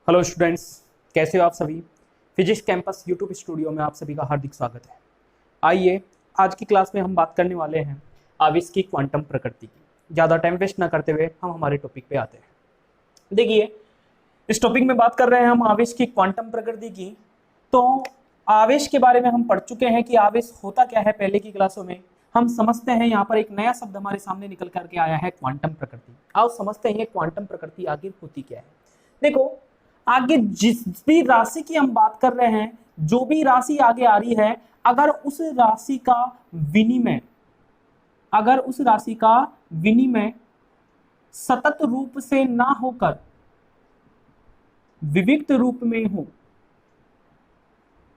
Hello students, कैसे हो आप सभी। फिजिक्स कैंपस यूट्यूब स्टूडियो में आप सभी का हार्दिक स्वागत है। आइए आज की क्लास में हम बात करने वाले हैं आवेश की क्वांटम प्रकृति की। ज़्यादा टाइम वेस्ट ना करते हुए हम हमारे टॉपिक पे आते हैं। देखिए, इस टॉपिक में बात कर रहे हैं हम आवेश की क्वांटम प्रकृति की। तो आवेश के बारे में हम पढ़ चुके हैं कि आवेश होता क्या है पहले की क्लासों में। हम समझते हैं, यहाँ पर एक नया शब्द हमारे सामने निकल करके आया है, क्वांटम प्रकृति। आओ समझते हैं ये क्वांटम प्रकृति आखिर होती क्या है। देखो, आगे जिस भी राशि की हम बात कर रहे हैं, जो भी राशि आगे आ रही है, अगर उस राशि का विनिमय सतत रूप से ना होकर विविक्त रूप में हो,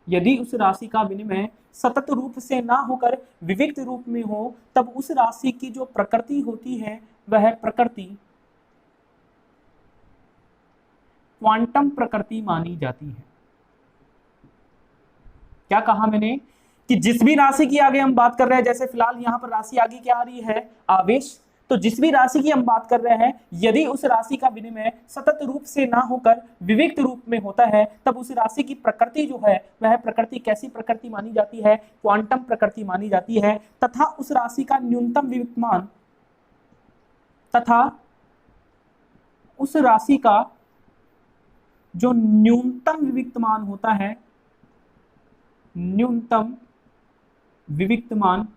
यदि उस राशि का विनिमय सतत रूप से ना होकर विविक्त रूप में हो, तब उस राशि की जो प्रकृति होती है वह प्रकृति क्वांटम प्रकृति मानी जाती है। क्या कहा मैंने कि जिस भी राशि की आगे हम बात कर रहे हैं, जैसे फिलहाल यहां पर राशि आगे क्या आ रही है, आवेश। तो जिस भी राशि की हम बात कर रहे हैं, यदि उस राशि का विनिमय सतत रूप से ना होकर विविक्त रूप में होता है, तब उस राशि की प्रकृति जो है वह प्रकृति कैसी प्रकृति मानी जाती है, क्वांटम प्रकृति मानी जाती है। तथा उस राशि का न्यूनतम विविक्तमान तथा उस राशि का जो न्यूनतम विविक्तमान होता है, न्यूनतम विविक्तमान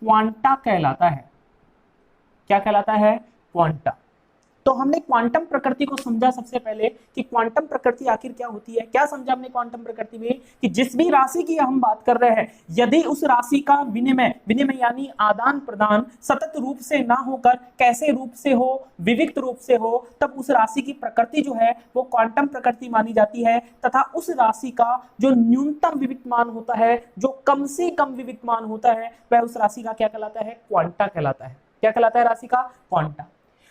क्वांटा कहलाता है। क्या कहलाता है? क्वांटा। तो हमने क्वांटम प्रकृति को समझा सबसे पहले कि क्वांटम प्रकृति आखिर क्या होती है। क्या समझा हमने क्वांटम प्रकृति में कि जिस भी राशि की हम बात कर रहे हैं, यदि उस राशि का विनिमय यानी आदान प्रदान सतत रूप से ना होकर कैसे रूप से हो, विविक्त रूप से हो, तब उस राशि की प्रकृति जो है वो क्वांटम प्रकृति मानी जाती है। तथा उस राशि का जो न्यूनतम विविक्तमान होता है, जो कम से कम विविक्तमान होता है, वह उस राशि का क्या कहलाता है? क्वांटा कहलाता है। क्या कहलाता है? राशि का क्वांटा।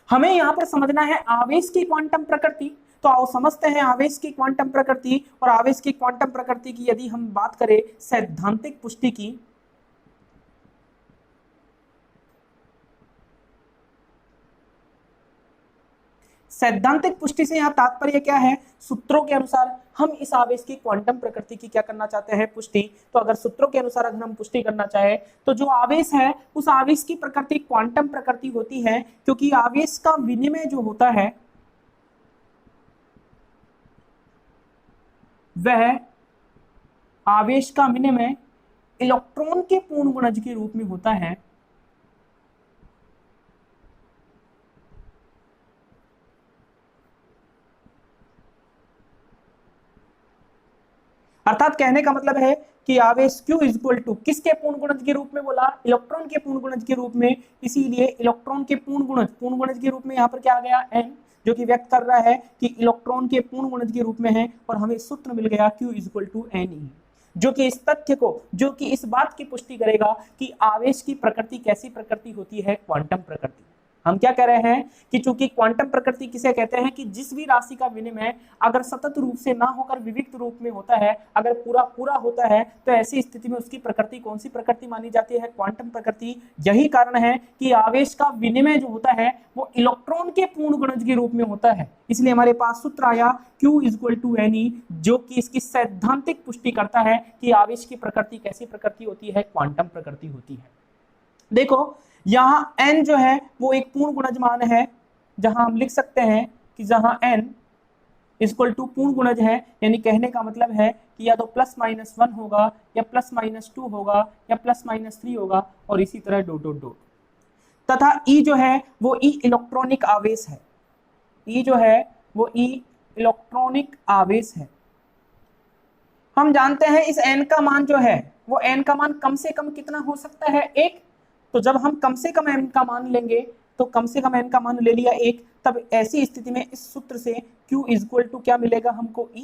हमें यहां पर समझना है आवेश की क्वांटम प्रकृति। तो आओ समझते हैं आवेश की क्वांटम प्रकृति। और आवेश की क्वांटम प्रकृति की यदि हम बात करें सैद्धांतिक पुष्टि की, सैद्धांतिक पुष्टि से यहां तात्पर्य क्या है? सूत्रों के अनुसार हम इस आवेश की क्वांटम प्रकृति की क्या करना चाहते हैं? पुष्टि। तो अगर सूत्रों के अनुसार अगर हम पुष्टि करना चाहे, तो जो आवेश है उस आवेश की प्रकृति क्वांटम प्रकृति होती है, क्योंकि आवेश का विनिमय जो होता है वह आवेश का विनिमय इलेक्ट्रॉन के पूर्ण गुणज के रूप में होता है। अर्थात कहने का मतलब है कि आवेश Q इक्वल टू किसके पूर्ण गुणज के रूप में बोला? इलेक्ट्रॉन के पूर्ण गुणज के रूप में। इसीलिए इलेक्ट्रॉन के पूर्ण गुणज के रूप में यहाँ पर क्या आ गया? N, जो कि व्यक्त कर रहा है कि इलेक्ट्रॉन के पूर्ण गुणज के रूप में है। और हमें सूत्र मिल गया Q इक्वल टू Ne, जो कि इस तथ्य को, जो कि इस बात की पुष्टि करेगा कि आवेश की प्रकृति कैसी प्रकृति होती है? क्वांटम प्रकृति। हम क्या कह रहे हैं कि चूंकि क्वांटम प्रकृति किसे कहते हैं कि जिस भी राशि का विनिमय अगर सतत रूप से ना होकर विविक्त रूप में होता है, अगर पूरा होता है, तो ऐसी स्थिति में उसकी प्रकृति कौन सी प्रकृति मानी जाती है? क्वांटम प्रकृति। यही कारण है कि आवेश का विनिमय जो होता है वो इलेक्ट्रॉन के पूर्ण गुणज के रूप में होता है। इसलिए हमारे पास सूत्र आया Q इक्वल टू Ne, जो कि इसकी सैद्धांतिक पुष्टि करता है कि आवेश की प्रकृति कैसी प्रकृति होती है? क्वांटम प्रकृति होती है। देखो, यहां n जो है वो एक पूर्ण गुणज मान है, जहां हम लिख सकते हैं कि जहां n इक्वल टू पूर्ण गुणज है, यानी कहने का मतलब है कि या तो +-1 होगा, या +-2 होगा, या +-3 होगा, और इसी तरह डॉट डॉट डॉट। तथा E जो है वो E इलेक्ट्रॉनिक आवेश है। E जो है वो E इलेक्ट्रॉनिक आवेश है। हम जानते हैं इस n का मान जो है वो n का मान कम से कम कितना हो सकता है? 1। तो जब हम कम से कम n का मान लेंगे, तो कम से कम n का मान ले लिया 1, तब ऐसी स्थिति में इस सूत्र से Q इक्वल टू क्या मिलेगा हमको? E।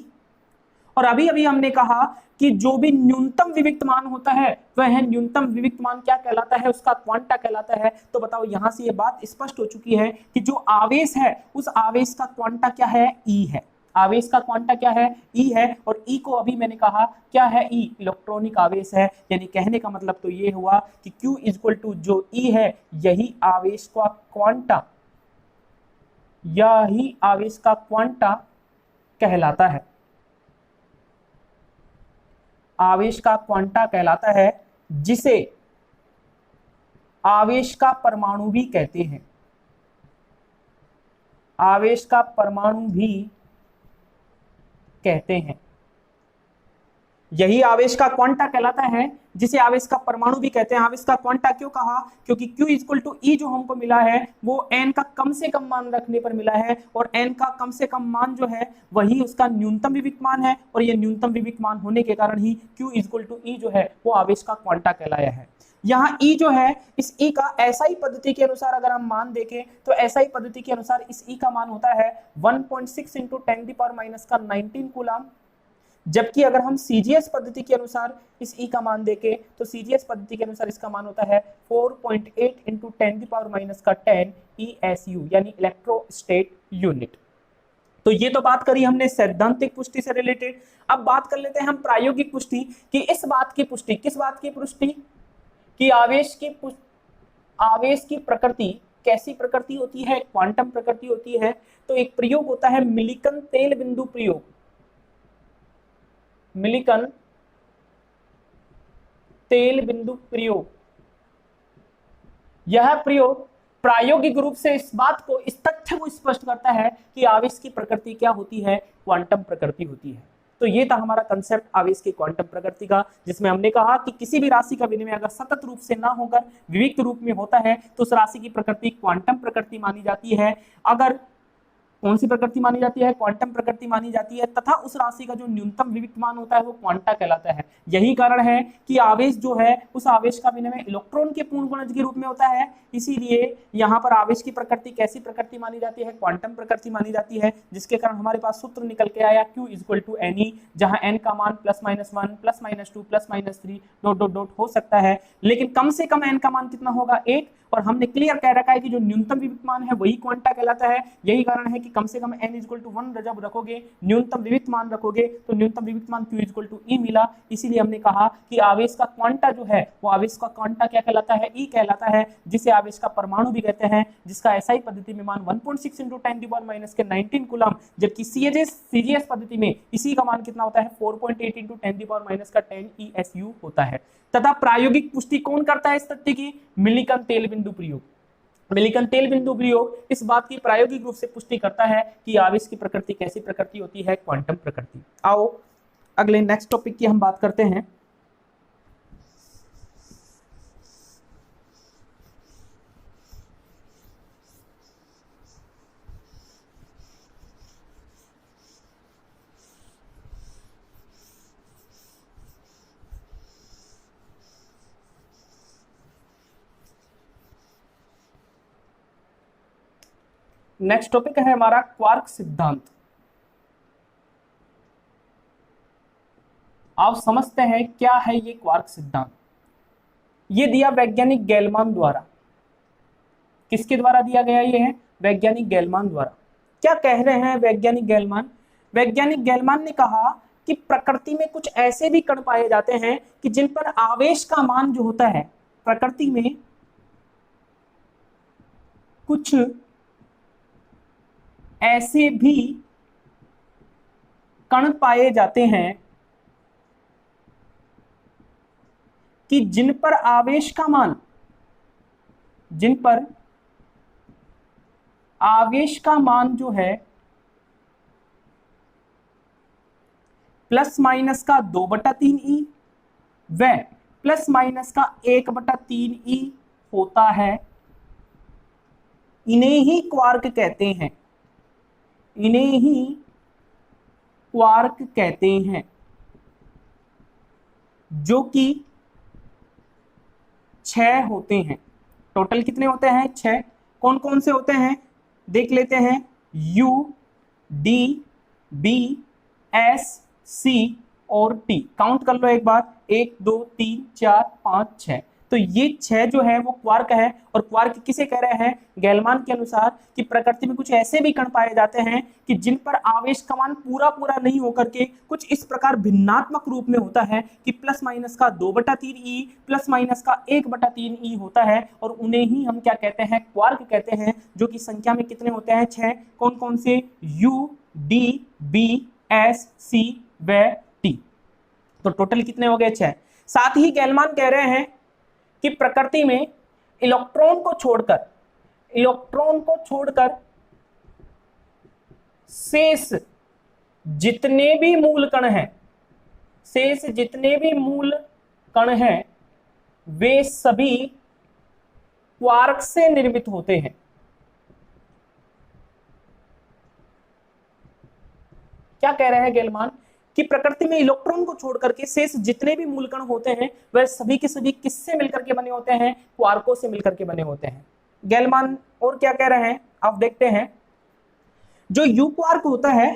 और अभी हमने कहा कि जो भी न्यूनतम विविक्त मान होता है वह न्यूनतम विविक्त मान क्या कहलाता है? उसका क्वांटा कहलाता है। तो बताओ, यहां से ये बात स्पष्ट हो चुकी है कि जो आवेश है उस आवेश का क्वांटा क्या है? E है। आवेश का क्वांटा क्या है? E है। और E को अभी मैंने कहा क्या है? E इलेक्ट्रॉनिक आवेश है। यानी कहने का मतलब तो ये हुआ कि Q इक्वल टू जो E है यही आवेश का क्वांटा यही आवेश का क्वांटा कहलाता है। आवेश का क्वांटा कहलाता है, जिसे आवेश का परमाणु भी कहते हैं। आवेश का परमाणु भी कहते हैं। यही आवेश का क्वांटा कहलाता है, जिसे आवेश का परमाणु भी कहते हैं। आवेश का क्वांटा क्यों कहा? क्योंकि Q इक्वल टू E जो हमको मिला है वो n का कम से कम मान रखने पर मिला है, और n का कम से कम मान जो है वही उसका न्यूनतम विविक्त मान है, और ये न्यूनतम विविक्त मान होने के कारण ही Q इक्वल टू E जो है वो आवेश का क्वांटा कहलाया है। यहाँ E जो है, इस E का SI पद्धति के अनुसार अगर हम मान देखें तो SI पद्धति के अनुसार इस E का मान होता है 1.6 इंटू 10⁻⁻19 कूलम। जबकि अगर हम CGS पद्धति के अनुसार इस E का मान देखें तो CGS पद्धति के अनुसार इसका मान होता है 4.8 इंटू 10⁻10 ESU, यानी इलेक्ट्रोस्टेट यूनिट। तो ये तो बात करी हमने सैद्धांतिक पुष्टि से रिलेटेड। अब बात कर लेते हैं हम प्रायोगिक पुष्टि कि इस बात की पुष्टि, किस बात की पुष्टि कि आवेश की प्रकृति कैसी प्रकृति होती है? क्वांटम प्रकृति होती है। तो एक प्रयोग होता है मिलिकन तेल बिंदु प्रयोग। मिलिकन तेल बिंदु प्रयोग। यह प्रयोग प्रायोगिक रूप से इस तथ्य को स्पष्ट करता है कि आवेश की प्रकृति क्या होती है? क्वांटम प्रकृति होती है। तो ये था हमारा कंसेप्ट आवेश की क्वांटम प्रकृति का, जिसमें हमने कहा कि किसी भी राशि का विनिमय अगर सतत रूप से ना होकर विविक्त रूप में होता है तो उस राशि की प्रकृति क्वांटम प्रकृति मानी जाती है। अगर कौन सी प्रकृति मानी जाती है? क्वांटम प्रकृति मानी जाती है, तथा उस राशि का जो न्यूनतम विविक्त मान होता है वो क्वांटा कहलाता है। यही कारण है कि आवेश जो है उस आवेश का विनिमय इलेक्ट्रॉन के पूर्ण गुणज के रूप में होता है। इसीलिए यहाँ पर आवेश की प्रकृति कैसी प्रकृति मानी जाती है? क्वांटम प्रकृति मानी जाती है, जिसके कारण हमारे पास सूत्र निकल के आया Q इक्वल टू NE, जहां n का मान +-1 +-2 +-3 डॉट डॉट डॉट हो सकता है, लेकिन कम से कम n का मान कितना होगा? 1। और हमने क्लियर कह रखा है कि जो न्यूनतम विविक्त मान है वही क्वांटा कहलाता है। यही कारण है कि कम से कम n इक्वल टू 1 जब रखोगे, न्यूनतम विविक्त मान रखोगे, तो न्यूनतम विविक्त मान Q इक्वल टू E मिला। इसीलिए हमने कहा कि आवेश का क्वांटा जो है वो आवेश का क्वांटा क्या कहलाता है? E कहलाता है, जिसे आवेश का परमाणु भी कहते हैं, जिसका SI पद्धति में मान 1.6 इंटू 10⁻⁻19 कूलम, जबकि CGS पद्धति में इसी का मान कितना होता है? 4.8 इंटू 10⁻10 ESU होता है। तथा प्रायोगिक पुष्टि कौन करता है इस तथ्य की? मिलिकन तेल बिंदु प्रयोग। मिलिकन तेल बिंदु प्रयोग इस बात की प्रायोगिक रूप से पुष्टि करता है कि आवेश की प्रकृति कैसी प्रकृति होती है? क्वांटम प्रकृति। आओ अगले नेक्स्ट टॉपिक की हम बात करते हैं। नेक्स्ट टॉपिक है हमारा क्वार्क सिद्धांत। आप समझते हैं क्या है ये क्वार्क सिद्धांत? ये दिया वैज्ञानिक गैलमान द्वारा। किसके द्वारा दिया गया? ये है वैज्ञानिक गैलमान द्वारा। क्या कह रहे हैं वैज्ञानिक गैलमान? वैज्ञानिक गैलमान ने कहा कि प्रकृति में कुछ ऐसे भी कण पाए जाते हैं कि जिन पर आवेश का मान जो होता है, प्रकृति में कुछ ऐसे भी कण पाए जाते हैं कि जिन पर आवेश का मान जो है +- का 2/3 व +- का 1/3 होता है। इन्हें ही क्वार्क कहते हैं। इन्हें ही क्वार्क कहते हैं, जो कि 6 होते हैं। टोटल कितने होते हैं? 6। कौन कौन से होते हैं देख लेते हैं। U, D, B, S, C और T। काउंट कर लो एक बार, 1 2 3 4 5 6। तो ये 6 जो है वो क्वार्क है। और क्वार्क किसे कह रहे हैं? गैलमान के अनुसार कि प्रकृति में कुछ ऐसे भी कण पाए जाते हैं कि जिन पर आवेश का मान पूरा पूरा नहीं होकर के कुछ इस प्रकार भिन्नात्मक रूप में होता है कि प्लस माइनस का 2/3 ई प्लस माइनस का 1/3 ई होता है, और उन्हें ही हम क्या कहते हैं? क्वार्क कहते हैं, जो कि संख्या में कितने होते हैं? 6। कौन कौन से? यू, डी, बी, एस, सी व टी। तो टोटल कितने हो गए? 6। साथ ही गैलमान कह रहे हैं कि प्रकृति में इलेक्ट्रॉन को छोड़कर शेष जितने भी मूल कण हैं वे सभी क्वार्क से निर्मित होते हैं। क्या कह रहे हैं गैलमान? कि प्रकृति में इलेक्ट्रॉन को छोड़कर के शेष जितने भी मूलकण होते हैं वह सभी के सभी किससे मिलकर के बने होते हैं? क्वार्कों से मिलकर के बने होते हैं। गैलमान और क्या कह रहे हैं आप देखते हैं। जो यू क्वार्क होता है,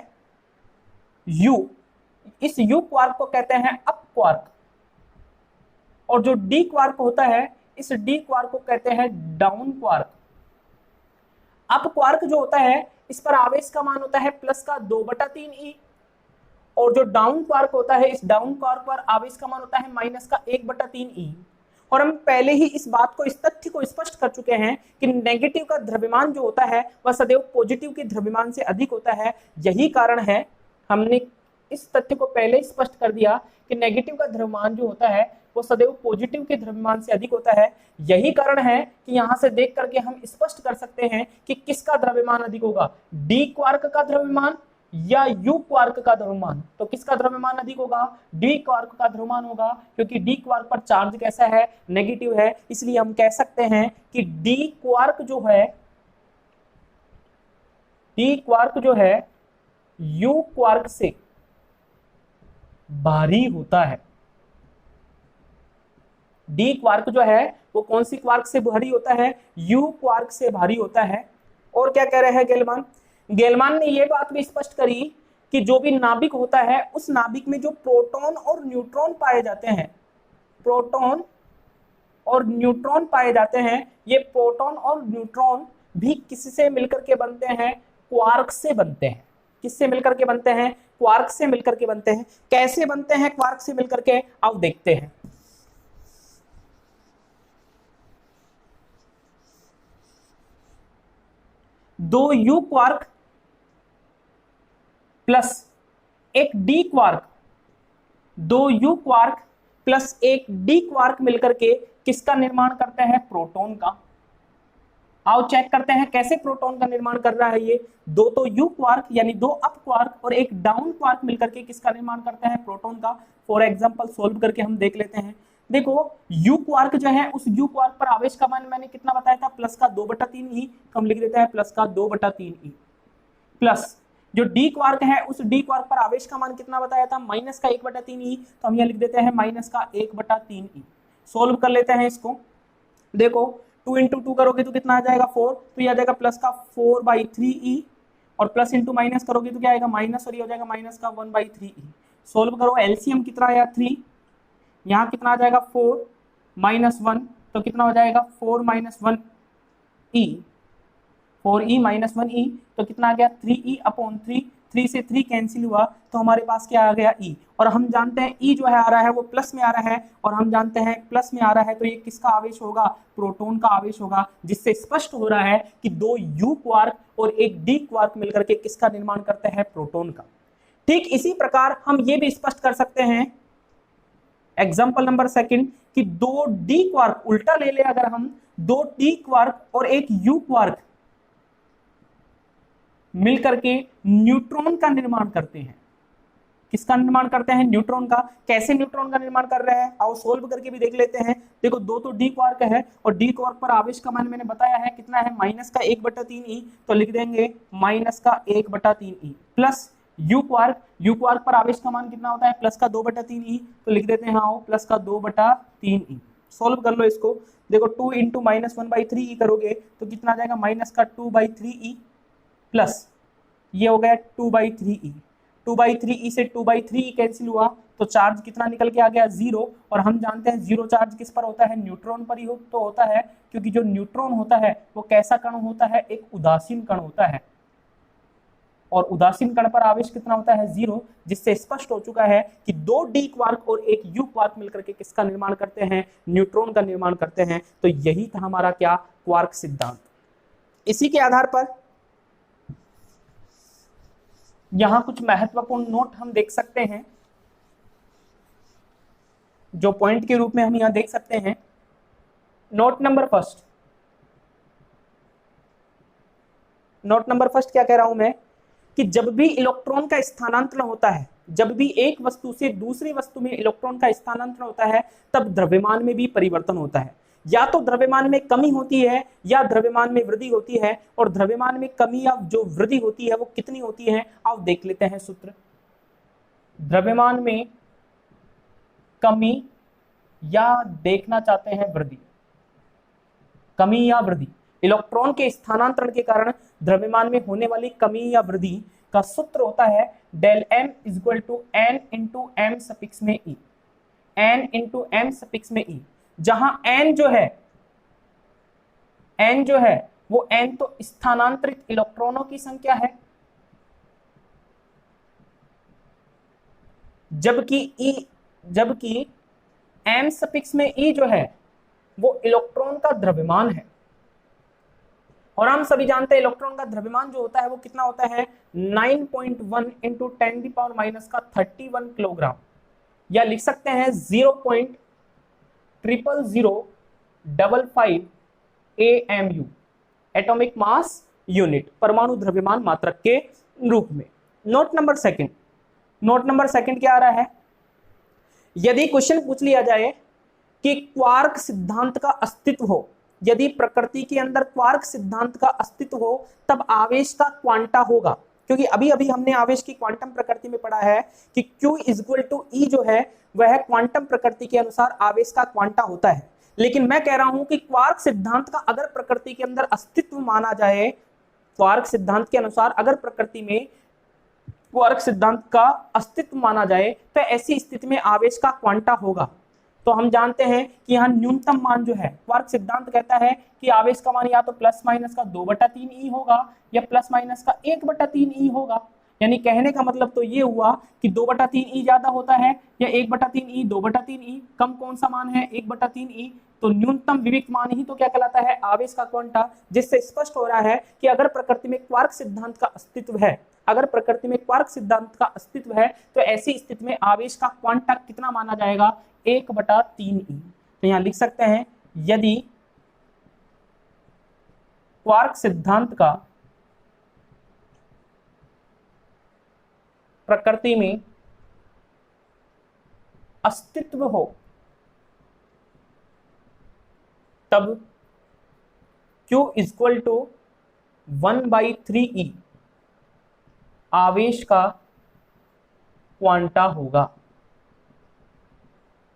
इस यू क्वार्क को कहते हैं अप क्वार्क, और जो डी क्वार्क होता है, इस डी क्वार्क को कहते हैं डाउन क्वार्क। अप क्वार्क जो होता है इस पर आवेश का मान होता है प्लस का 2/3 ई, और जो डाउन क्वार्क होता है, इस डाउन क्वार्क पर आवेश का मान होता है माइनस का 1/3 ई। और हम पहले ही इस बात को, इस तथ्य को स्पष्ट कर चुके हैं कि नेगेटिव का द्रव्यमान जो होता है वह सदैव पॉजिटिव के द्रव्यमान से अधिक होता है। यही कारण है, हमने इस तथ्य को पहले स्पष्ट कर दिया कि नेगेटिव का द्रव्यमान जो होता है वो सदैव पॉजिटिव के द्रव्यमान से अधिक होता है। यही कारण है कि यहां से देख करके हम स्पष्ट कर सकते हैं कि किसका द्रव्यमान अधिक होगा, डी क्वार्क का द्रव्यमान या यू क्वार्क का द्रव्यमान। तो किसका द्रव्यमान अधिक होगा? डी क्वार्क का द्रव्यमान होगा, क्योंकि डी क्वार्क पर चार्ज कैसा है? नेगेटिव है। इसलिए हम कह सकते हैं कि डी क्वार्क जो है यू क्वार्क से भारी होता है। डी क्वार्क जो है वो कौन सी क्वार्क से भारी होता है? यू क्वार्क से भारी होता है। और क्या कह रहे हैं गैलमान? गैलमान ने यह बात भी स्पष्ट करी कि जो भी नाभिक होता है उस नाभिक में जो प्रोटॉन और न्यूट्रॉन पाए जाते हैं, ये प्रोटॉन और न्यूट्रॉन भी किससे मिलकर के बनते हैं? क्वार्क से बनते हैं। किससे मिलकर के बनते हैं? क्वार्क से मिलकर के बनते हैं। कैसे बनते हैं क्वार्क से मिलकर के? आओ देखते हैं। दो यू क्वार्क प्लस एक D quark, 2 you quark plus एक डी क्वार्क मिलकर के किसका निर्माण करते हैं? प्रोटॉन का। आओ चेक करते हैं कैसे प्रोटॉन का निर्माण कर रहा है ये। 2 तो यू क्वार्क यानी 2 अप क्वार्क और एक डाउन क्वार्क मिलकर के किसका निर्माण करते हैं? प्रोटॉन का। फॉर एग्जांपल सोल्व करके हम देख लेते हैं। देखो यू क्वार्क जो है, उस यू क्वार्क पर आवेश का मान मैंने कितना बताया था? प्लस का 2/3 ई। तो हम लिख देते हैं प्लस का 2/3 ई। प्लस जो डी क्वार्क है, उस डी क्वार्क पर आवेश का मान कितना बताया था? माइनस का 1/3 ई। तो हम यहाँ लिख देते हैं माइनस का 1/3 ई। सोल्व कर लेते हैं इसको। देखो 2 × 2 करोगे तो कितना आ जाएगा? 4। तो ये आ जाएगा प्लस का 4/3 ई, और प्लस इंटू माइनस करोगे तो क्या आएगा? माइनस, और ये हो जाएगा माइनस का 1/3 ई। सोल्व करो, एलसीएम कितना आया? 3। यहाँ कितना आ जाएगा? 4 - 1, तो कितना हो जाएगा? 4 - 1 ई, 4e - 1e, तो कितना आ गया? 3e/3। 3 से 3 कैंसिल हुआ तो हमारे पास क्या आ गया? e। और हम जानते हैं e जो है आ रहा है वो प्लस में आ रहा है, और हम जानते हैं प्लस में आ रहा है तो ये किसका आवेश होगा? प्रोटॉन का आवेश होगा, जिससे स्पष्ट हो रहा है कि 2 यू क्वार्क और एक डी क्वार्क मिलकर के किसका निर्माण करते हैं? प्रोटॉन का। ठीक इसी प्रकार हम ये भी स्पष्ट कर सकते हैं, एग्जाम्पल नंबर 2 कि 2 डी क्वार्क, उल्टा ले ले अगर हम, 2 डी क्वार्क और एक यू क्वार्क मिलकर के न्यूट्रॉन का निर्माण करते हैं। किसका निर्माण करते हैं? न्यूट्रॉन का। कैसे न्यूट्रॉन का निर्माण कर रहे हैं? आओ सोल्व करके भी देख लेते हैं। देखो 2 तो डी क्वार्क है, और डी क्वार्क पर आवेश का मान मैंने बताया है कितना है? माइनस का 1/3 ई। तो लिख देंगे माइनस का 1/3 ई। प्लस यू क्वार्क पर आवेश का मान कितना होता है? प्लस का 2/3 ई। तो लिख देते हैं आओ प्लस का 2/3 ई। सोल्व कर लो इसको। देखो 2 × -1/3 ई करोगे तो कितना आ जाएगा? माइनस का 2/3 ई, प्लस ये हो गया 2/3 ई। 2/3 ई से 2/3 ई कैंसिल हुआ तो चार्ज कितना निकल के आ गया 0। और हम जानते हैं 0 चार्ज किस पर होता है, न्यूट्रॉन पर ही तो होता है, क्योंकि जो न्यूट्रॉन होता है वो कैसा कण होता है, एक उदासीन कण होता है, और उदासीन कण पर आवेश कितना होता है 0, जिससे स्पष्ट हो चुका है कि 2 डी क्वार्क और एक यू क्वार्क मिलकर के किसका निर्माण करते हैं, न्यूट्रॉन का निर्माण करते हैं। तो यही था हमारा क्या, क्वार्क सिद्धांत। इसी के आधार पर यहां कुछ महत्वपूर्ण नोट हम देख सकते हैं, जो पॉइंट के रूप में हम यहां देख सकते हैं। Note number first, note number first क्या कह रहा हूं मैं, कि जब भी इलेक्ट्रॉन का स्थानांतरण होता है, जब भी एक वस्तु से दूसरी वस्तु में इलेक्ट्रॉन का स्थानांतरण होता है, तब द्रव्यमान में भी परिवर्तन होता है। या तो द्रव्यमान में कमी होती है या द्रव्यमान में वृद्धि होती है, और द्रव्यमान में कमी या जो वृद्धि होती है वो कितनी होती है, आप देख लेते हैं सूत्र। द्रव्यमान में कमी या देखना चाहते हैं वृद्धि, कमी या वृद्धि, इलेक्ट्रॉन के स्थानांतरण के कारण द्रव्यमान में होने वाली कमी या वृद्धि का सूत्र होता है del m equal to n into m suffix में e, n into m suffix में e, जहां n जो है वो n तो स्थानांतरित इलेक्ट्रॉनों की संख्या है, जबकि m सफिक्स में e जो है वो इलेक्ट्रॉन का द्रव्यमान है। और हम सभी जानते हैं इलेक्ट्रॉन का द्रव्यमान जो होता है वो कितना होता है 9.1 इंटू 10⁻³ किलोग्राम, या लिख सकते हैं 0.00055 AMU, एटॉमिक मास यूनिट, परमाणु द्रव्यमान मात्रक के रूप में। Note number second, note number second क्या आ रहा है, यदि क्वेश्चन पूछ लिया जाए कि क्वार्क सिद्धांत का अस्तित्व हो, यदि प्रकृति के अंदर क्वार्क सिद्धांत का अस्तित्व हो, तब आवेश का क्वांटा होगा, क्योंकि अभी अभी हमने आवेश की क्वांटम प्रकृति में पढ़ा है कि Q इक्वल टू E जो है वह क्वांटम प्रकृति के अनुसार आवेश का क्वांटा होता है। लेकिन मैं कह रहा हूं कि क्वार्क सिद्धांत का अगर प्रकृति के अंदर अस्तित्व माना जाए, क्वार्क सिद्धांत के अनुसार अगर प्रकृति में क्वार्क सिद्धांत का अस्तित्व माना जाए, तो ऐसी स्थिति में आवेश का क्वांटा होगा। तो हम जानते हैं कि यहाँ न्यूनतम मान जो है, क्वार्क सिद्धांत कहता है कि आवेश का मान या तो प्लस माइनस का 2/3 ई होगा या प्लस माइनस का 1/3 ई होगा। यानी कहने का मतलब तो ये हुआ कि 2/3 ई ज्यादा होता है या 1/3 ई, 2/3 ई, कम कौन सा मान है 1/3 ई। तो न्यूनतम विविक्त मान ही तो क्या कहलाता है, आवेश का क्वांटा। जिससे स्पष्ट हो रहा है कि अगर प्रकृति में क्वार्क सिद्धांत का अस्तित्व है, अगर प्रकृति में क्वार्क सिद्धांत का अस्तित्व है, तो ऐसी स्थिति में आवेश का क्वांटा कितना माना जाएगा, 1/3 ई। तो यहां लिख सकते हैं यदि क्वार्क सिद्धांत का प्रकृति में अस्तित्व हो, तब Q इक्वल टू 1/3 ई आवेश का क्वांटा होगा।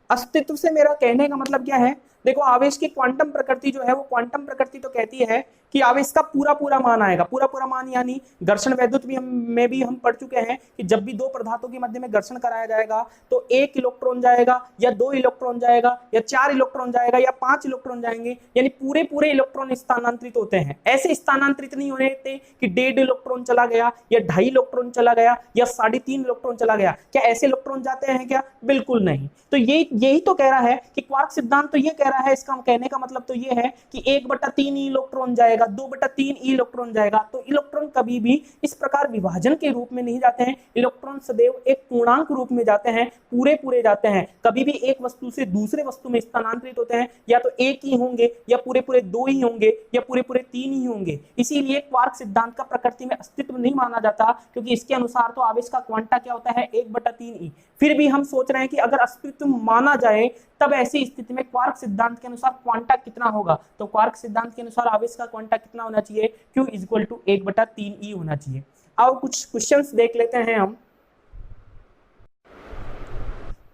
अस्तित्व से मेरा कहने का मतलब क्या है, देखो आवेश की क्वांटम प्रकृति जो है वो क्वांटम प्रकृति तो कहती है कि आवेश का पूरा पूरा मान आएगा, पूरा पूरा मान, यानी घर्षण वैद्युत में भी हम पढ़ चुके हैं कि जब भी दो पदार्थों के मध्य में घर्षण कराया जाएगा तो 1 इलेक्ट्रॉन जाएगा या 2 इलेक्ट्रॉन जाएगा या 4 इलेक्ट्रॉन जाएगा या 5 इलेक्ट्रॉन जाएंगे, यानी पूरे पूरे इलेक्ट्रॉन स्थानांतरित होते हैं। ऐसे स्थानांतरित नहीं होने थे कि 1.5 इलेक्ट्रॉन चला गया या 2.5 इलेक्ट्रॉन चला गया या 3.5 इलेक्ट्रॉन चला गया। क्या ऐसे इलेक्ट्रॉन जाते हैं क्या, बिल्कुल नहीं। तो यही तो कह रहा है कि क्वार्क सिद्धांत तो ये कह रहा है, इसका कहने का मतलब तो ये है कि 1/3 इलेक्ट्रॉन जाएगा, 2/3 इलेक्ट्रॉन जाएगा। तो इलेक्ट्रॉन कभी भी इस प्रकार विभाजन के रूप में नहीं जाते हैं, इलेक्ट्रॉन सदैव एक पूर्णांक रूप में जाते हैं, पूरे पूरे जाते हैं। कभी भी एक वस्तु से दूसरे वस्तु में स्थानांतरित होते हैं, या तो एक ही होंगे या पूरे पूरे 2 ही होंगे या पूरे पूरे 3 ही होंगे। इसीलिए क्वार्क सिद्धांत का प्रकृति में अस्तित्व नहीं माना जाता, क्योंकि इसके अनुसार तो आवेश का क्वांटा क्या होता है, 1/3 ई। फिर भी हम सोच रहे हैं कि अगर अस्तित्व माना जाए तब ऐसी स्थिति में क्वार्क सिद्धांत के अनुसार क्वांटा कितना होगा। तो क्वार्क सिद्धांत के अनुसार आवेश का क्वांटा कितना होना चाहिए, Q इक्वल टू 1/3 ई होना चाहिए। अब कुछ क्वेश्चंस देख लेते हैं हम।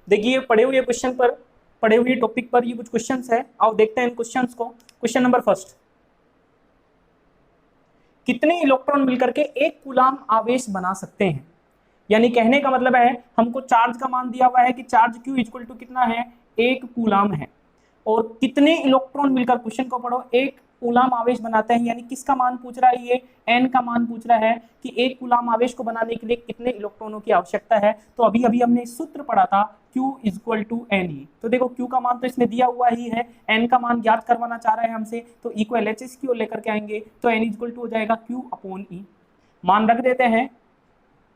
देखिए पढ़े हुए क्वेश्चन पर, पढ़े हुए टॉपिक पर ये कुछ क्वेश्चंस है, आओ देखते हैं इन क्वेश्चंस को। क्वेश्चन नंबर फर्स्ट, कितने इलेक्ट्रॉन मिलकर के 1 कूलाम आवेश बना सकते हैं। यानी कहने का मतलब है हमको चार्ज का मान दिया हुआ है कि चार्ज Q इक्वल टू कितना है, 1 कूलाम है। और कितने इलेक्ट्रॉन मिलकर, क्वेश्चन को पढ़ो, 1 कूलाम आवेश बनाते हैं। यानी किसका मान पूछ रहा है, ये n का मान पूछ रहा है कि 1 कूलाम आवेश को बनाने के लिए कितने इलेक्ट्रॉनों की आवश्यकता है। तो अभी अभी हमने सूत्र पढ़ा था Q इक्वल टू Ne। तो देखो Q का मान तो इसमें दिया हुआ ही है, n का मान ज्ञात करवाना चाह रहा है हमसे, तो E को LHS की ओर लेकर के आएंगे, तो n इक्वल टू हो जाएगा Q अपॉन E। मान रख देते हैं,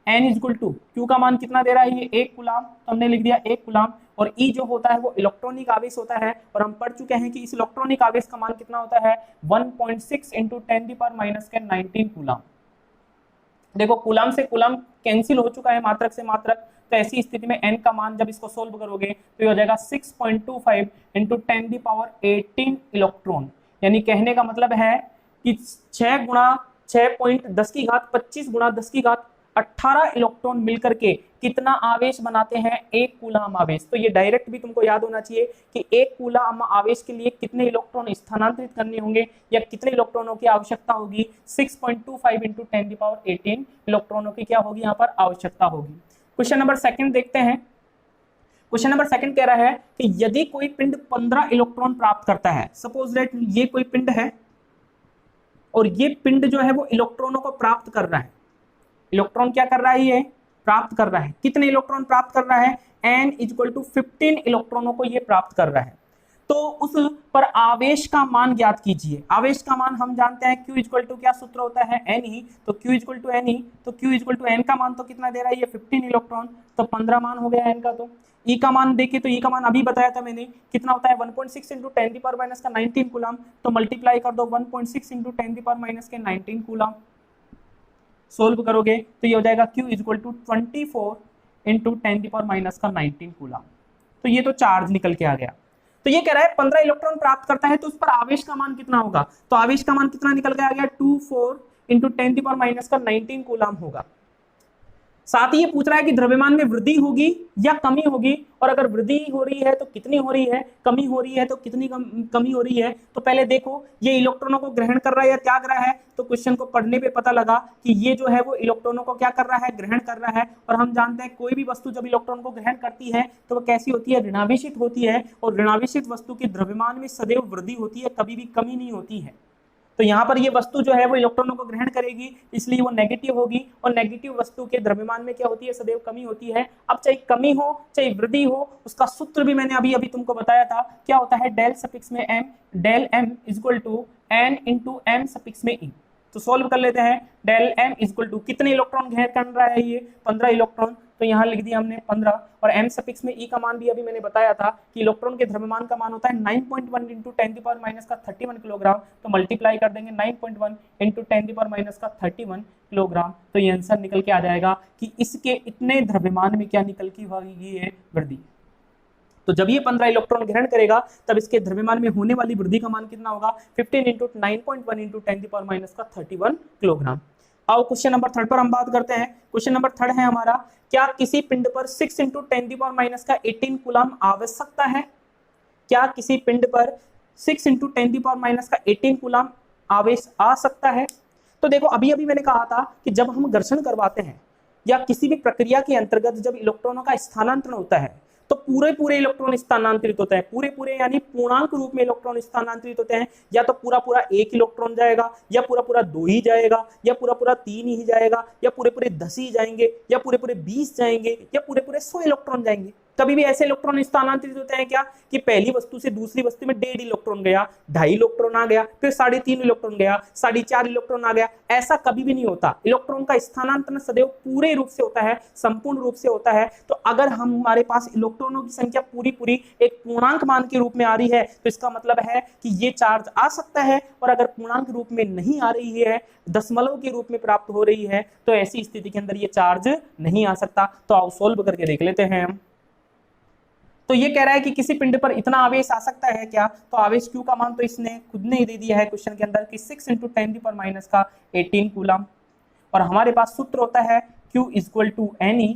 n इक्वल टू Q का मान कितना दे रहा है, ये 1 कूलाम, तो हमने लिख दिया 1 कूलाम। और E जो होता है वो इलेक्ट्रॉनिक आवेश होता है, और हम पढ़ चुके हैं कि इस इलेक्ट्रॉनिक आवेश का मान कितना होता है, 1.6 इंटू 10⁻⁻⁹ कूलाम। देखो कूलाम से कूलाम कैंसिल हो चुका है, मात्रक से मात्रक, तो ऐसी स्थिति में n का मान जब इसको सोल्व करोगे तो ये हो जाएगा 6.25 इंटू 10⁻18 इलेक्ट्रॉन। यानी कहने का मतलब है कि 6 गुणा 6.10⁻25 गुणा 10⁻18 इलेक्ट्रॉन मिलकर के कितना आवेश बनाते हैं, 1 कूलाम आवेश। तो ये डायरेक्ट भी तुमको याद होना चाहिए कि 1 कूलाम आवेश के लिए कितने इलेक्ट्रॉन स्थानांतरित करने होंगे या कितने इलेक्ट्रॉनों की आवश्यकता होगी, 6.25 इंटू 10⁻18 इलेक्ट्रॉनों की क्या होगी, यहाँ पर आवश्यकता होगी। क्वेश्चन नंबर सेकंड देखते हैं। क्वेश्चन नंबर सेकंड कह रहा है कि यदि कोई पिंड 15 इलेक्ट्रॉन प्राप्त करता है, सपोज दैट ये कोई पिंड है और ये पिंड जो है वो इलेक्ट्रॉनों को प्राप्त कर रहा है। इलेक्ट्रॉन क्या कर रहा है, ये प्राप्त कर रहा है। कितने इलेक्ट्रॉन प्राप्त कर रहा है, n इक्वल टू 15 इलेक्ट्रॉनों को ये प्राप्त कर रहा है। तो उस पर आवेश का मान ज्ञात कीजिए। आवेश का मान हम जानते हैं Q इक्वल टू क्या सूत्र होता है, n ही, तो Q इक्वल टू n ही, तो Q इक्वल टू n का मान तो कितना दे रहा है, ये 15 इलेक्ट्रॉन, तो 15 मान हो गया n का। तो E का मान देखिए, तो E का मान अभी बताया था मैंने, कितना होता है 1.6 इंटू 10⁻⁻⁹ कूलाम, तो मल्टीप्लाई कर दो 1.6 इंटू 10⁻⁻⁹ कूलाम। सोल्व करोगे तो ये हो जाएगा Q equal to 24 into 10⁻⁻⁹ coulomb. तो ये तो चार्ज निकल के आ गया। तो ये कह रहा है 15 इलेक्ट्रॉन प्राप्त करता है, तो उस पर आवेश का मान कितना होगा, तो आवेश का मान कितना निकल के आ गया, 24 इंटू 10⁻⁻⁹ कूलाम होगा। साथ ही ये पूछ रहा है कि द्रव्यमान में वृद्धि होगी या कमी होगी, और अगर वृद्धि हो रही है तो कितनी हो रही है, कमी हो रही है तो कितनी कमी हो रही है। तो पहले देखो ये इलेक्ट्रॉनों को ग्रहण कर रहा है या त्याग रहा है, तो क्वेश्चन को पढ़ने पे पता लगा कि ये जो है वो इलेक्ट्रॉनों को क्या कर रहा है, ग्रहण कर रहा है। और हम जानते हैं कोई भी वस्तु जब इलेक्ट्रॉन को ग्रहण करती है तो वो कैसी होती है, ऋणावेशित होती है, और ऋणावेशित वस्तु के द्रव्यमान में सदैव वृद्धि होती है, कभी भी कमी नहीं होती है। तो यहाँ पर ये वस्तु जो है वो इलेक्ट्रॉनों को ग्रहण करेगी, इसलिए वो नेगेटिव होगी, और नेगेटिव वस्तु के द्रव्यमान में क्या होती है, सदैव कमी होती है। अब चाहे कमी हो चाहे वृद्धि हो, उसका सूत्र भी मैंने अभी अभी तुमको बताया था, क्या होता है, डेल सफिक्स में m, del m equal to n into m suffix में e। तो सोल्व कर लेते हैं, डेल m इक्वल टू कितने इलेक्ट्रॉन ग्रहण कर रहा है, ये 15 इलेक्ट्रॉन, तो यहाँ लिख दिया हमने 15, और m सफिक्स में e का मान भी अभी मैंने बताया था कि इलेक्ट्रॉन के द्रव्यमान का मान होता है 9.1 इंटू 10⁻⁻31 किलोग्राम, तो मल्टीप्लाई कर देंगे 9.1 इंटू 10⁻⁻31 किलोग्राम, तो ये आंसर निकल के आ जाएगा कि इसके इतने द्रव्यमान में क्या निकल की होगी, है वृद्धि। तो जब ये 15 इलेक्ट्रॉन ग्रहण करेगा तब इसके द्रव्यमान में होने वाली वृद्धि का मान कितना होगा, 15 इंटू 9.1 इंटू 10⁻⁻31 किलोग्राम। आओ क्वेश्चन नंबर थर्ड पर हम बात करते हैं। क्वेश्चन नंबर थर्ड है हमारा, क्या किसी पिंड पर 6 इंटू 10⁻⁻18 कूलाम आवश्यकता है, क्या किसी पिंड पर 6 इंटू 10⁻⁻18 कूलाम आवेश आ सकता है। तो देखो अभी अभी मैंने कहा था कि जब हम घर्षण करवाते हैं या किसी भी प्रक्रिया के अंतर्गत जब इलेक्ट्रॉनों का स्थानांतरण होता है तो पूरे इलेक्ट्रॉन स्थानांतरित होते हैं, पूरे यानी पूर्णांक रूप में इलेक्ट्रॉन स्थानांतरित होते हैं। या तो पूरा 1 इलेक्ट्रॉन जाएगा, या पूरा 2 ही जाएगा, या पूरा 3 ही जाएगा, या पूरे 10 ही जाएंगे, या पूरे 20 जाएंगे, या पूरे 100 इलेक्ट्रॉन जाएंगे। कभी भी ऐसे इलेक्ट्रॉन स्थानांतरित होते हैं क्या कि पहली वस्तु से दूसरी वस्तु में 1.5 इलेक्ट्रॉन गया, 2.5 इलेक्ट्रॉन आ गया, फिर 3.5 इलेक्ट्रॉन गया, 4.5 इलेक्ट्रॉन आ गया, ऐसा कभी भी नहीं होता। इलेक्ट्रॉन का स्थानांतरण सदैव पूरे रूप से होता है, संपूर्ण रूप से होता है। तो अगर हमारे पास इलेक्ट्रॉनों की संख्या पूरी एक पूर्णांक मान के रूप में आ रही है तो इसका मतलब है कि ये चार्ज आ सकता है, और अगर पूर्णांक रूप में नहीं आ रही है, दशमलव के रूप में प्राप्त हो रही है, तो ऐसी स्थिति के अंदर ये चार्ज नहीं आ सकता। तो आओ सोल्व करके देख लेते हैं हम। तो ये कह रहा है कि किसी पिंड पर इतना आवेश आ सकता है क्या, तो आवेश Q का मान तो इसने खुद ने ही दे दिया है क्वेश्चन के अंदर कि 6 इंटू 10⁻⁻18 कूलाम, और हमारे पास सूत्र होता है Q इक्वल टू Ne,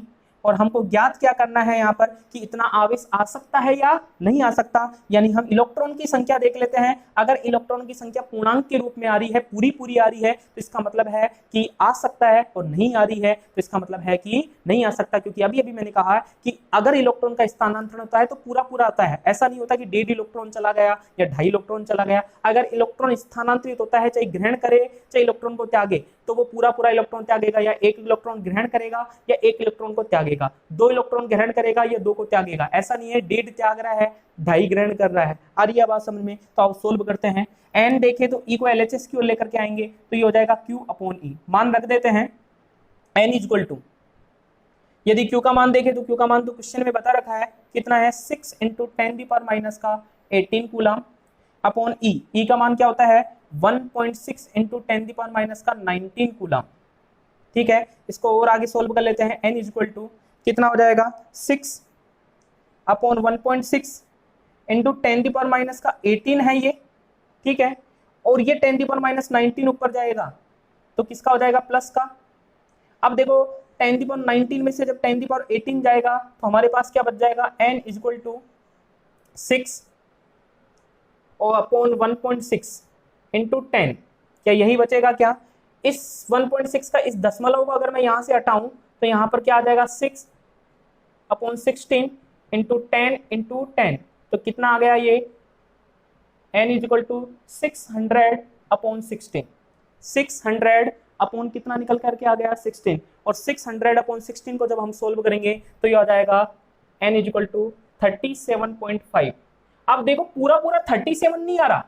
और हमको ज्ञात क्या करना है यहाँ पर कि इतना आवेश आ सकता है या नहीं आ सकता। यानी हम इलेक्ट्रॉन की संख्या देख लेते हैं। अगर इलेक्ट्रॉन की संख्या पूर्णांक के रूप में आ रही है, पूरी पूरी आ रही है, तो इसका मतलब है कि आ सकता है, और नहीं आ रही है तो इसका मतलब है कि नहीं आ सकता। क्योंकि अभी अभी मैंने कहा कि अगर इलेक्ट्रॉन का स्थानांतरण होता है तो पूरा पूरा आता है, ऐसा नहीं होता कि 1.5 इलेक्ट्रॉन चला गया या 2.5 इलेक्ट्रॉन चला गया। अगर इलेक्ट्रॉन स्थानांतरित होता है, चाहे ग्रहण करे चाहे इलेक्ट्रॉन को त्यागे, तो वो पूरा पूरा इलेक्ट्रॉन त्यागेगा, या 1 इलेक्ट्रॉन ग्रहण करेगा या 1 इलेक्ट्रॉन को त्यागेगा, 2 इलेक्ट्रॉन ग्रहण करेगा या 2 को त्यागेगा। ऐसा नहीं है 1.5 त्याग रहा है 2.5 ग्रहण कर रहा है। आ रही है बात समझ में? तो आप सोल्व करते हैं। एन देखें तो ई को एलएचएस की ओर लेकर के आएंगे तो ये हो जाएगा Q/E। मान रख देते हैं n इक्वल टू, यदि Q का मान देखें तो Q का मान तो क्वेश्चन में बता रखा है कितना है, 6 × 10⁻⁻18 कूलम अपॉन E। E का मान क्या होता है 1.6 × 10⁻⁻19 कूलम। ठीक है, इसको और आगे सोल्व कर लेते हैं। n इक्वल टू कितना हो जाएगा 6 अपॉन 1.6 × 10⁻⁻18 है ये। ठीक है, और ये 10⁻⁻19 ऊपर जाएगा तो किसका हो जाएगा, प्लस का। अब देखो 10⁻19 में से जब 10⁻18 जाएगा तो हमारे पास क्या बच जाएगा, n इक्वल टू 6 और अपॉन 1.6 × 10। क्या यही बचेगा क्या? इस 1.6 का इस दशमलव को अगर मैं यहां से हटाऊं तो यहां पर क्या आ जाएगा 6 अपॉन 16 × 10 × 10। तो कितना आ गया ये, n equal to 600 upon 16। 600 upon कितना निकल करके आ गया 16, और 600 अपॉन 16 को जब हम सोल्व करेंगे तो ये आ जाएगा n इक्वल टू 37.5। अब देखो पूरा पूरा 37 नहीं आ रहा,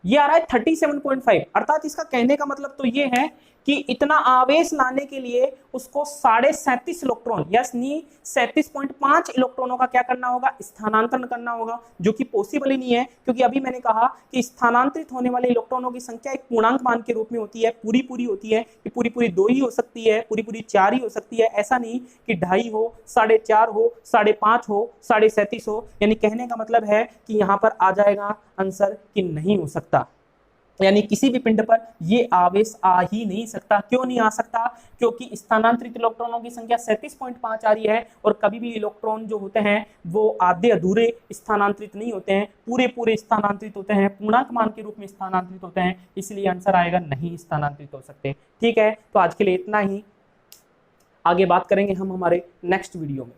ये आ रहा है 37.5। अर्थात इसका कहने का मतलब तो ये है कि इतना आवेश लाने के लिए उसको 37.5 इलेक्ट्रॉन यानी 37.5 इलेक्ट्रॉनों का क्या करना होगा, स्थानांतरण करना होगा, जो कि पॉसिबल ही नहीं है। क्योंकि अभी मैंने कहा कि स्थानांतरित होने वाले इलेक्ट्रॉनों की संख्या एक पूर्णांक मान के रूप में होती है, पूरी पूरी होती है, कि पूरी पूरी 2 ही हो सकती है, पूरी पूरी 4 ही हो सकती है। ऐसा नहीं कि 2.5 हो, 4.5 हो, 5.5 हो, 37.5 हो। यानी कहने का मतलब है कि यहाँ पर आ जाएगा आंसर कि नहीं हो सकता, यानी किसी भी पिंड पर ये आवेश आ ही नहीं सकता। क्यों नहीं आ सकता? क्योंकि स्थानांतरित इलेक्ट्रॉनों की संख्या 37.5 आ रही है, और कभी भी इलेक्ट्रॉन जो होते हैं वो आधे अधूरे स्थानांतरित नहीं होते हैं, पूरे पूरे स्थानांतरित होते हैं, पूर्णांक मान के रूप में स्थानांतरित होते हैं। इसलिए आंसर आएगा नहीं स्थानांतरित हो सकते। ठीक है, तो आज के लिए इतना ही, आगे बात करेंगे हम हमारे नेक्स्ट वीडियो में।